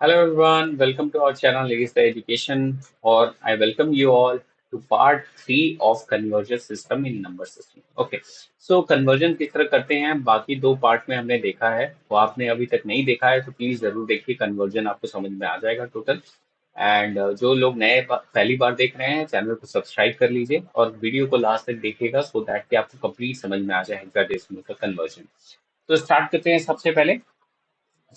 Hello everyone, welcome to our channel Legista Education or I welcome you all to part 3 of conversion system in number system. Okay, so conversion किस तरह करते हैं बाकी दो part में हमने देखा है, वो आपने अभी तक नहीं देखा है तो प्लीज जरूर देखिए, कन्वर्जन आपको समझ में आ जाएगा टोटल। एंड जो लोग पहली बार देख रहे हैं चैनल को सब्सक्राइब कर लीजिए और वीडियो को लास्ट तक देखिएगा सो दैट कि आपको कंप्लीट समझ में आ जाए हेक्साडेसिमल का कन्वर्जन। तो स्टार्ट करते हैं सबसे पहले।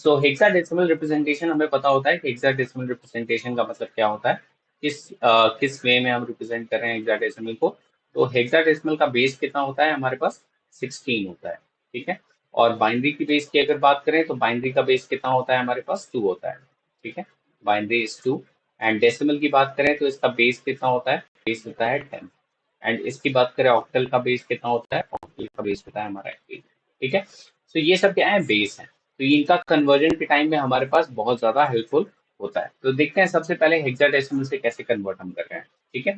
सो हेक्साडेसिमल रिप्रेजेंटेशन हमें पता होता है कि हेक्साडेसिमल रिप्रेजेंटेशन का मतलब क्या होता है, किस वे में हम रिप्रेजेंट कर रहे हैं हेक्साडेसिमल को। तो हेक्साडेसिमल का बेस कितना होता है हमारे पास, 16 होता है। ठीक है। और बाइनरी की बेस की अगर बात करें तो बाइनरी का बेस कितना होता है हमारे पास, 2 होता है। ठीक है, बाइनरी इज 2। एंड डेसिमल की बात करें तो इसका बेस कितना होता है, बेस होता है 10। एंड इसकी बात करें ऑक्टल का बेस कितना होता है, ऑक्टल का बेस होता है हमारा 8। ठीक है, तो ये सब क्या है, बेस है। तो इनका कन्वर्जन के टाइम में हमारे पास बहुत ज्यादा हेल्पफुल होता है। तो देखते हैं सबसे पहले हेक्साडेसिमल से कैसे कन्वर्ट हम कर रहे हैं। ठीक है,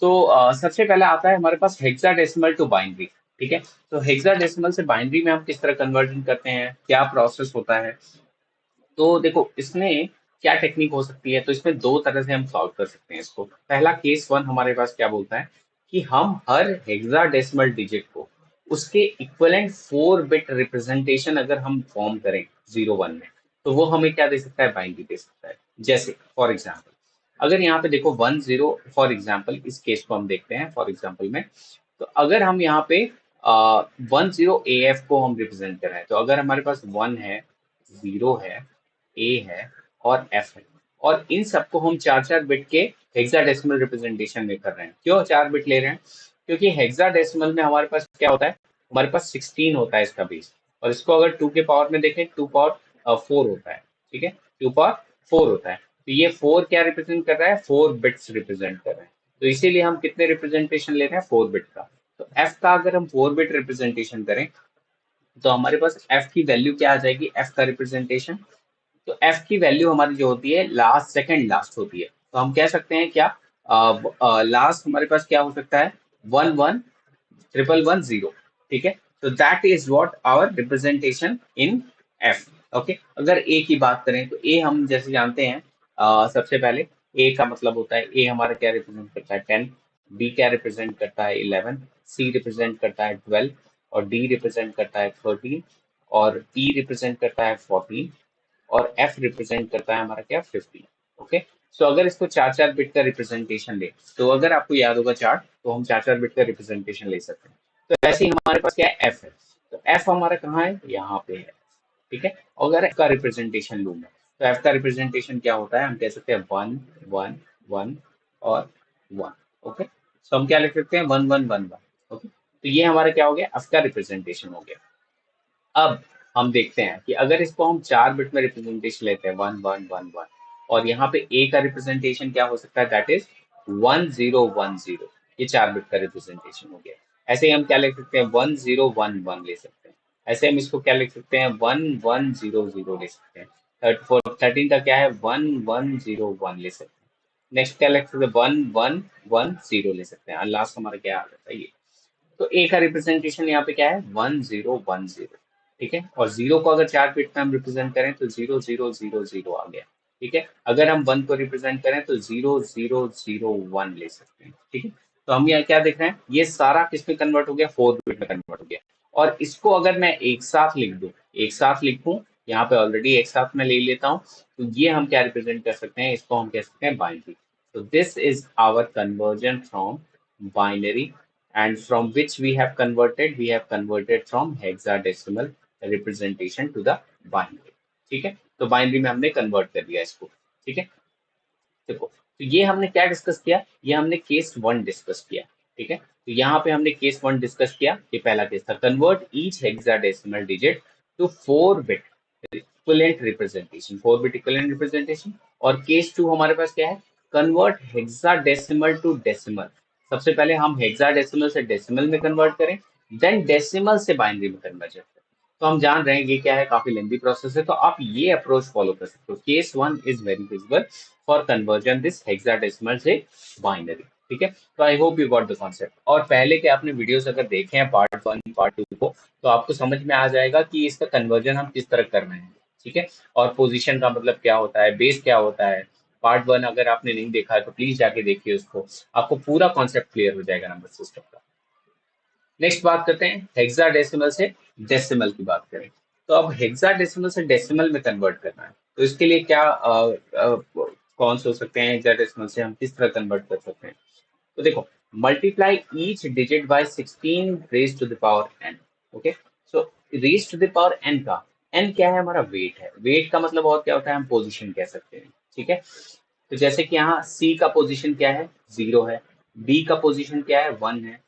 तो सबसे पहले आता है हमारे पास हेक्साडेसिमल टू बाइनरी। ठीक है, तो हेक्साडेसिमल से बाइनरी में हम किस तरह कन्वर्जन करते हैं, क्या प्रोसेस होता है। तो देखो इसमें क्या टेक्निक हो सकती है, तो इसमें दो तरह से हम सॉल्व कर सकते हैं इसको। पहला केस वन हमारे पास क्या बोलता है कि हम हर हेक्साडेसिमल डिजिट को उसके इक्विवेलेंट 4 बिट रिप्रेजेंटेशन अगर हम फॉर्म करें 0 1 में, तो वो हमें क्या दे सकता है, बाइनरी दे सकता है। जैसे फॉर एग्जाम्पल अगर यहाँ पे देखो 1 0, फॉर एग्जाम्पल इस केस को हम देखते हैं फॉर एग्जाम्पल में। तो अगर हम यहाँ पे 10 AF को हम रिप्रेजेंट कर रहे हैं, तो अगर हमारे पास 1 है, 0 है, ए है और एफ है, और इन सबको हम 4 4 बिट के हेक्साडेसिमल रिप्रेजेंटेशन में कर रहे हैं। क्यों 4 बिट ले रहे हैं, क्योंकि हेक्साडेसिमल में हमारे पास क्या होता है, हमारे पास 16 होता है इसका बेस। और इसको अगर 2 के पावर में देखें, 2 पावर 4 होता है। ठीक है, 2 पावर 4 होता है। तो ये 4 क्या रिप्रेजेंट कर रहा है, 4 बिट्स रिप्रेजेंट कर रहे हैं। तो इसीलिए हम कितने रिप्रेजेंटेशन ले रहे हैं, 4 बिट का। तो एफ का अगर हम 4 बिट रिप्रेजेंटेशन करें तो हमारे पास एफ की वैल्यू क्या आ जाएगी, एफ का रिप्रेजेंटेशन। तो एफ की वैल्यू हमारी जो होती है लास्ट, सेकंड लास्ट होती है। तो हम कह सकते हैं क्या, लास्ट हमारे पास क्या हो सकता है, 111110। ठीक है, तो that is what our representation in F. Okay, अगर ए की बात करें तो ए हम जैसे जानते हैं, सबसे पहले ए का मतलब होता है, ए हमारा क्या रिप्रेजेंट करता है, 10। बी क्या रिप्रेजेंट करता है, 11। सी रिप्रेजेंट करता है 12। और डी रिप्रेजेंट करता है 13। और ई रिप्रेजेंट करता है 14। और एफ रिप्रेजेंट करता है हमारा क्या, 15। ओके, सो अगर इसको 4 4 बिट का रिप्रेजेंटेशन ले, तो अगर आपको याद होगा चार्ट, तो हम 4 4 बिट का रिप्रेजेंटेशन ले सकते हैं। तो ऐसे ही हमारे पास क्या है, एफ है। तो एफ हमारा कहाँ है, यहाँ पे है। ठीक है, अगर एफ का रिप्रेजेंटेशन लूँ मैं, तो एफ का रिप्रेजेंटेशन क्या होता है, हम कह सकते हैं 1 1 1 और 1। ओके, सो हम क्या लिख सकते हैं, 1111। ओके, तो ये हमारा क्या हो गया, एफ का रिप्रेजेंटेशन हो गया। अब हम देखते हैं कि अगर इसको हम 4 बिट में रिप्रेजेंटेशन लेते हैं, 1111, और यहाँ पे ए का रिप्रेजेंटेशन क्या हो सकता है, दैट इज 1010। ये 4 बिट का रिप्रेजेंटेशन हो गया। ऐसे ही हम क्या लिख सकते हैं, 1011 ले सकते हैं। ऐसे हम इसको क्या लिख सकते हैं, 1100 ले सकते हैं। थर्ड फोर 13 का क्या है, 1101 ले सकते हैं। नेक्स्ट क्या लिख सकते हैं, 1110 ले सकते हैं। और लास्ट हमारा क्या आ जाता है, ये। तो ए का रिप्रेजेंटेशन यहाँ पे क्या है, 1010। ठीक है, और जीरो को अगर 4 बिट में हम रिप्रेजेंट करें तो 0000 आ गया। ठीक है, अगर हम 1 को रिप्रेजेंट करें तो 0001 ले सकते हैं। ठीक है, तो हम यहाँ क्या देख रहे हैं, ये सारा किस में कन्वर्ट हो गया, 4 बिट में कन्वर्ट हो गया। और इसको अगर मैं एक साथ लिख दूं, एक साथ लिखूं, यहाँ पे ऑलरेडी एक साथ में ले लेता हूँ, तो ये हम क्या रिप्रेजेंट कर सकते हैं, इसको हम कह सकते हैं बाइनरी। तो this is our conversion from binary, and from which we have converted from hexadecimal representation to the binary। ठीक है, तो बाइनरी में हमने कन्वर्ट कर दिया इसको। ठीक है, देखो तो ये हमने क्या डिस्कस किया, ये हमने केस वन डिस्कस किया। ठीक है, तो यहाँ पे हमने केस वन डिस्कस किया, ये पहला केस था, convert each hexadecimal digit to 4 bit equivalent representation, 4 bit equivalent representation. और केस टू हमारे पास क्या है, कन्वर्ट हेक्साडेसिमल टू डेसिमल। सबसे पहले हम हेक्साडेसिमल से डेसिमल में कन्वर्ट करें, देन डेसिमल से बाइनरी में कन्वर्ट करें। तो हम जान रहे हैं ये क्या है, काफी लेंदी प्रोसेस है, तो आप ये अप्रोच फॉलो कर सकते हो। Case one is very visible for conversion this hexadecimal से बाइनरी। ठीक है, तो I hope you got the concept. और पहले के आपने वीडियोस अगर देखे हैं पार्ट वन पार्ट टू को, तो आपको समझ में आ जाएगा कि इसका कन्वर्जन हम किस तरह कर रहे हैं। ठीक है। और पोजीशन का मतलब क्या होता है, बेस क्या होता है, पार्ट 1 अगर आपने नहीं देखा है तो प्लीज जाके देखिए उसको, आपको पूरा कॉन्सेप्ट क्लियर हो जाएगा नंबर सिस्टम का। नेक्स्ट बात करते हैं हेक्साडेसिमल से डेसिमल की बात करें। तो अब हेक्साडेसिमल से डेसिमल में कन्वर्ट करना है, तो इसके लिए क्या कौन से हो सकते हैं, हेक्साडेसिमल से हम किस तरह कन्वर्ट कर सकते हैं। तो देखो, multiply each digit by 16 raise to the power n। Okay, so raise to the power n का n क्या है, हमारा वेट है। वेट का मतलब और क्या होता है, हम पोजीशन कह सकते हैं। ठीक है, तो जैसे कि यहाँ c का पोजीशन क्या है, 0 है। b का पोजीशन क्या है, 1 है।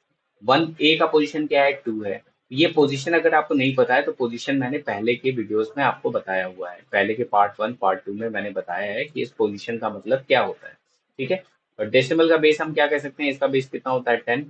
1a का पोजीशन क्या है, 2 है। ये पोजीशन अगर आपको नहीं पता है तो पोजीशन मैंने पहले के वीडियोस में आपको बताया हुआ है, पहले के पार्ट 1 पार्ट 2 में मैंने बताया है कि इस पोजीशन का मतलब क्या होता है। ठीक है, और डेसिमल का बेस हम क्या कह सकते हैं, इसका बेस कितना होता है, 10।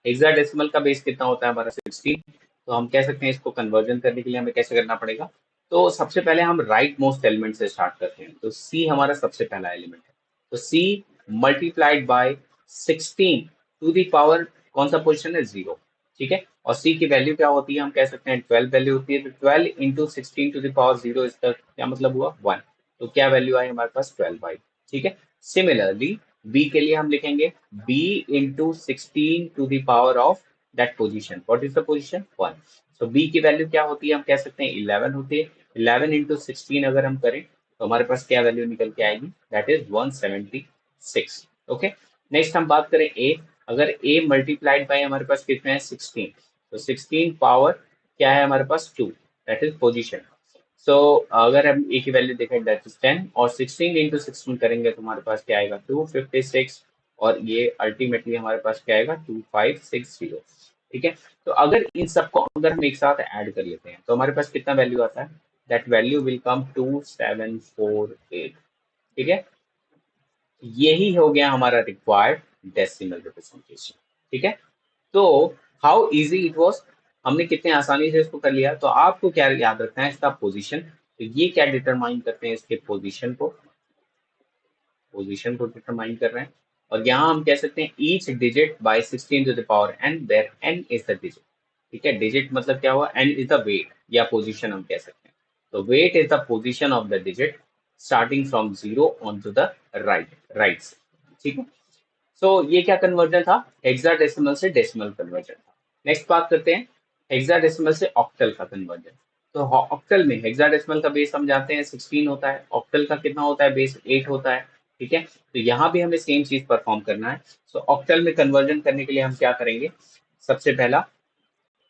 हेक्साडेसिमल का बेस कितना होता है हमारा, 16। तो हम कह सकते हैं इसको कन्वर्जन करने के लिए हमें कैसे करना पड़ेगा। तो सबसे पहले हम राइट मोस्ट एलिमेंट से स्टार्ट करते हैं, तो सी हमारा सबसे पहला एलिमेंट है। तो C multiplied by 16 to the power, कौन सा पोजिशन है, 0। ठीक है, और सी की वैल्यू क्या होती है, हम कह सकते हैं 12 वैल्यू होती है। तो 12 इंटू 16 टू द पावर 0, इसका क्या मतलब हुआ, 1। तो क्या वैल्यू आई हमारे पास, 12 बाई। ठीक है, सिमिलरली b के लिए हम लिखेंगे b into 16 to the power of that position, what is the position, 1। So b की वैल्यू क्या होती है, हम कह सकते हैं 11 होती है। 11 इंटू 16 अगर हम करें तो हमारे पास क्या वैल्यू निकल के आएगी, दैट इज 176। ओके, नेक्स्ट हम बात करें a। अगर a मल्टीप्लाइड बाय हमारे पास कितने हैं, 16। तो 16 पावर क्या है हमारे पास, 2, दैट इज पोजीशन। सो अगर हम ए की वैल्यू देखें दैट इज 10, और 16 इंटू 16 करेंगे तो हमारे पास क्या आएगा, 256। और ये अल्टीमेटली हमारे पास क्या आएगा, 2560। ठीक है, तो अगर इन सबको अगर हम एक साथ ऐड कर लेते हैं तो हमारे पास कितना वैल्यू आता है, दैट वैल्यू विल कम 2748। ठीक है, यही हो गया हमारा रिक्वायर्ड डेसिमल रिप्रेजेंटेशन। ठीक है, तो हाउ इजी इट वाज, हमने कितने आसानी से इसको कर लिया। तो आपको क्या याद रखना है, इसका पोजीशन। तो ये क्या डिटरमाइन करते हैं, इसके पोजीशन को डिटरमाइन कर रहे हैं। और यहाँ हम कह सकते हैं each digit by 16 to the power n, where n is the digit. ठीक है, डिजिट मतलब क्या हुआ, n इज द वेट या पोजीशन हम कह सकते हैं। तो weight is the position of the digit starting from 0 on to the right. ठीक है, सो ये क्या कन्वर्जन था, हेक्साडेसिमल से डेसिमल कन्वर्जन था। नेक्स्ट बात करते हैं हेक्साडेसिमल से ऑक्टल का कन्वर्जन। तो ऑक्टल में हेक्साडेसिमल का बेस हम जानते हैं 16 होता है, ऑक्टल का कितना होता है, बेस 8 होता है। ठीक है, तो यहाँ भी हमें सेम चीज परफॉर्म करना है। सो ऑक्टल में कन्वर्जन करने के लिए हम क्या करेंगे, सबसे पहला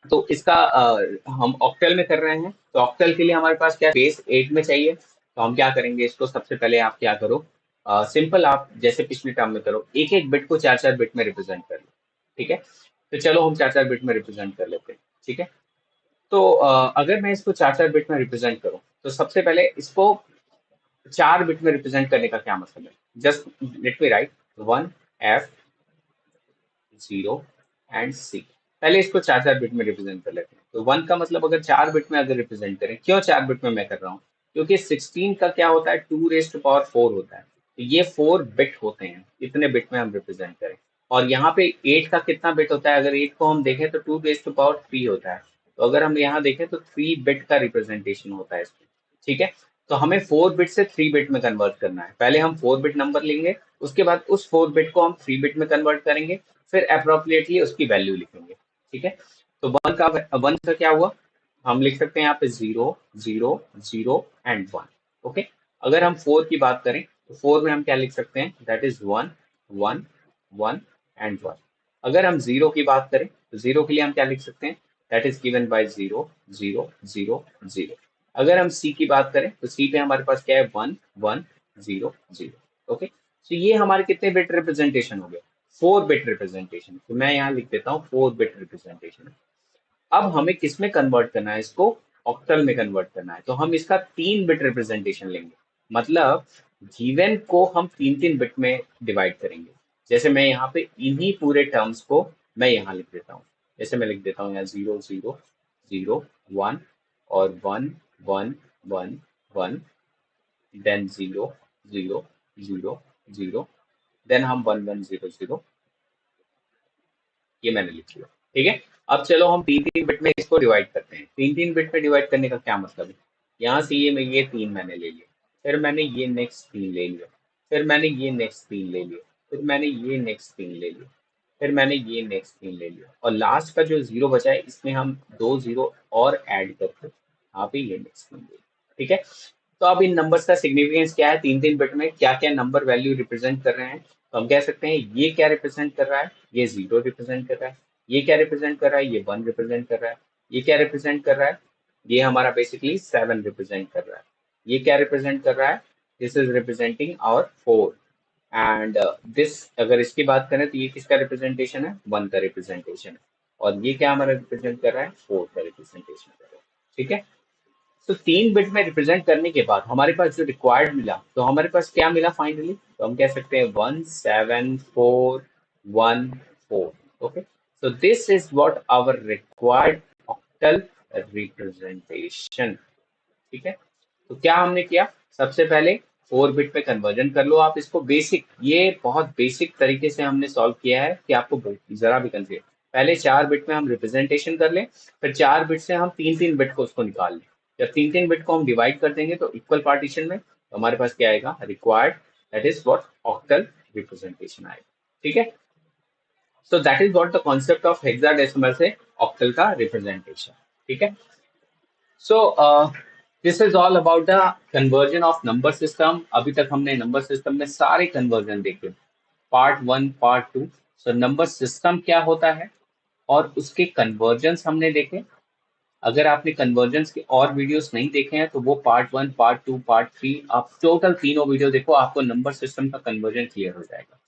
तो इसका हम ऑक्टल में कर रहे हैं, तो ऑक्टल के लिए हमारे पास क्या बेस 8 में चाहिए। तो हम क्या करेंगे, इसको सबसे पहले आप क्या करो, सिंपल आप जैसे पिछले टर्म में करो, एक एक बिट को 4 4 बिट में रिप्रेजेंट कर लो। ठीक है, तो चलो हम 4 4 बिट में रिप्रेजेंट कर लेते हैं। ठीक है, तो अगर मैं इसको 4 4 बिट में रिप्रेजेंट करूं तो सबसे पहले इसको 4 बिट में रिप्रेजेंट करने का क्या मतलब है, just let me right 1 F 0 and C। पहले इसको 4 4 बिट में रिप्रेजेंट कर लेते हैं। तो 1 का मतलब अगर 4 बिट में अगर रिप्रेजेंट करें, क्यों 4 बिट में मैं कर रहा हूँ, क्योंकि 16 का क्या होता है, 2 रेज टू पावर 4 होता है। तो ये 4 बिट होते हैं, इतने बिट में हम रिप्रेजेंट करें। और यहाँ पे 8 का कितना बिट होता है, अगर 8 को हम देखें तो 2 रेज टू पावर 3 होता है। तो अगर हम यहाँ देखें तो 3 बिट का रिप्रेजेंटेशन होता है इसमें। ठीक है, तो हमें 4 बिट से 3 बिट में कन्वर्ट करना है। पहले हम 4 बिट नंबर लेंगे, उसके बाद उस 4 बिट को हम 3 बिट में कन्वर्ट करेंगे, फिर अप्रोप्रिएटली उसकी वैल्यू लिखेंगे। ठीक है, तो वन का क्या हुआ, हम लिख सकते हैं यहाँ पे 0 0 0 एंड 1। ओके, अगर हम 4 की बात करें तो 4 में हम क्या लिख सकते हैं, दैट इज 1 1 1 एंड 1। अगर हम 0 की बात करें तो 0 के लिए हम क्या लिख सकते हैं, दैट इज गिवन बाय 0 0 0 0। अगर हम सी की बात करें तो सी पे हमारे पास क्या है, 1 1 0 0। ओके, तो ये हमारे कितने बिट रिप्रेजेंटेशन हो गए, 4 बिट रिप्रेजेंटेशन। तो मैं यहाँ लिख देता हूँ 4 बिट रिप्रेजेंटेशन। अब हमें किस में कन्वर्ट करना है, इसको ऑक्टल में कन्वर्ट करना है। तो हम इसका 3 बिट रिप्रेजेंटेशन लेंगे, मतलब गिवन को हम 3 3 बिट में डिवाइड करेंगे। जैसे मैं यहाँ पे इन्हीं पूरे टर्म्स को मैं यहाँ लिख देता हूँ। जैसे मैं लिख देता हूँ यहाँ 0 0 0 1 और 1 1 1 1, देन 0 0 0 0, देन हम 1 1 0 0, ये मैंने लिख लिया। ठीक है, अब चलो हम 3 3 बिट में इसको डिवाइड करते हैं। 3 3 बिट में डिवाइड करने का क्या मतलब है, यहाँ से ये 3 मैंने ले लिया, फिर मैंने ये नेक्स्ट 3 ले लिया, फिर मैंने ये नेक्स्ट 3 ले लिया, फिर मैंने ये नेक्स्ट 3 ले लिया, फिर मैंने ये नेक्स्ट 3 ले लिया, और लास्ट का जो 0 बचा है इसमें हम 2 0 और ऐड करके यहाँ पे ये नेक्स्ट 3 ले लिया। ठीक है, तो अब इन नंबर्स का सिग्निफिकेंस क्या है, 3 3 बिट में क्या क्या नंबर वैल्यू रिप्रेजेंट कर रहे हैं। तो हम कह सकते हैं ये क्या रिप्रेजेंट कर रहा है, ये 0 रिप्रेजेंट कर रहा है, ये क्या रिप्रेजेंट कर रहा है, ये 1 रिप्रेजेंट कर रहा है, ये क्या रिप्रेजेंट कर रहा है, ये हमारा बेसिकली 7 रिप्रेजेंट कर रहा है, ये क्या रिप्रेजेंट कर रहा है, this is representing our 4, and this अगर इसकी बात करें तो ये किसका रिप्रेजेंटेशन है, 1 का रिप्रेजेंटेशन है, और ये क्या हमारा रिप्रेजेंट कर रहा है, 4 का रिप्रेजेंटेशन कर रहा है। ठीक है, तो 3 बिट में रिप्रेजेंट करने के बाद हमारे पास जो रिक्वायर्ड मिला, तो हमारे पास क्या मिला फाइनली, तो हम कह सकते हैं 17414। Okay, so this is what our required octal representation। ठीक है, तो क्या हमने किया, सबसे पहले 4 बिट पे कन्वर्जन कर लो आप इसको, बेसिक, ये बहुत बेसिक तरीके से हमने सॉल्व किया है कि आपको जरा भी कंफ्यूज, पहले 4 बिट में हम रिप्रेजेंटेशन कर लें, फिर 4 बिट से हम 3 3 बिट को उसको निकाल लें, जब 3 3 बिट को हम डिवाइड कर देंगे तो इक्वल पार्टीशन में, तो हमारे पास क्या आएगा, required, that is what octal representation आएगा। ठीक है, so that is what the concept of hexadecimal से ऑक्टल का रिप्रेजेंटेशन। ठीक है, so this is all about the conversion of number system. अभी तक हमने नंबर सिस्टम में सारे कन्वर्जन देखे, part 1 part 2। So number system क्या होता है और उसके कन्वर्जन्स हमने देखे। अगर आपने कन्वर्जन्स के और वीडियोस नहीं देखे हैं तो वो पार्ट 1 पार्ट 2 पार्ट 3 आप टोटल तीनों वीडियो देखो, आपको नंबर सिस्टम का कन्वर्जन क्लियर हो जाएगा।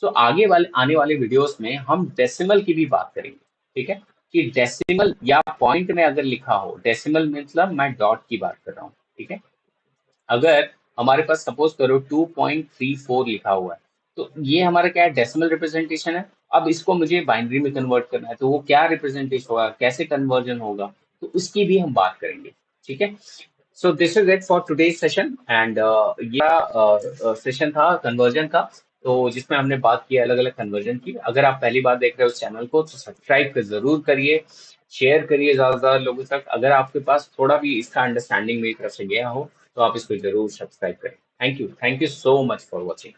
सो आगे वाले आने वाले वीडियोस में हम डेसिमल की भी बात करेंगे। ठीक है, कि डेसिमल या पॉइंट में अगर लिखा हो, डेसिमल मतलब मैं डॉट की बात कर रहा हूँ। ठीक है, अगर हमारे पास सपोज करो 2.34 लिखा हुआ है, तो ये हमारा क्या है, डेसिमल रिप्रेजेंटेशन है। अब इसको मुझे बाइनरी में कन्वर्ट करना है, तो वो क्या रिप्रेजेंटेशन होगा, कैसे कन्वर्जन होगा, तो उसकी भी हम बात करेंगे। ठीक है, so this is it for today's session, and ये सेशन था कन्वर्जन का, तो जिसमें हमने बात की अलग अलग कन्वर्जन की। अगर आप पहली बार देख रहे हो उस चैनल को तो सब्सक्राइब कर जरूर करिए, शेयर करिए ज्यादा से ज्यादा लोगों तक। अगर आपके पास थोड़ा भी इसका अंडरस्टैंडिंग मेरी तरफ से गया हो तो आप इसको जरूर सब्सक्राइब करें। Thank you so much for watching.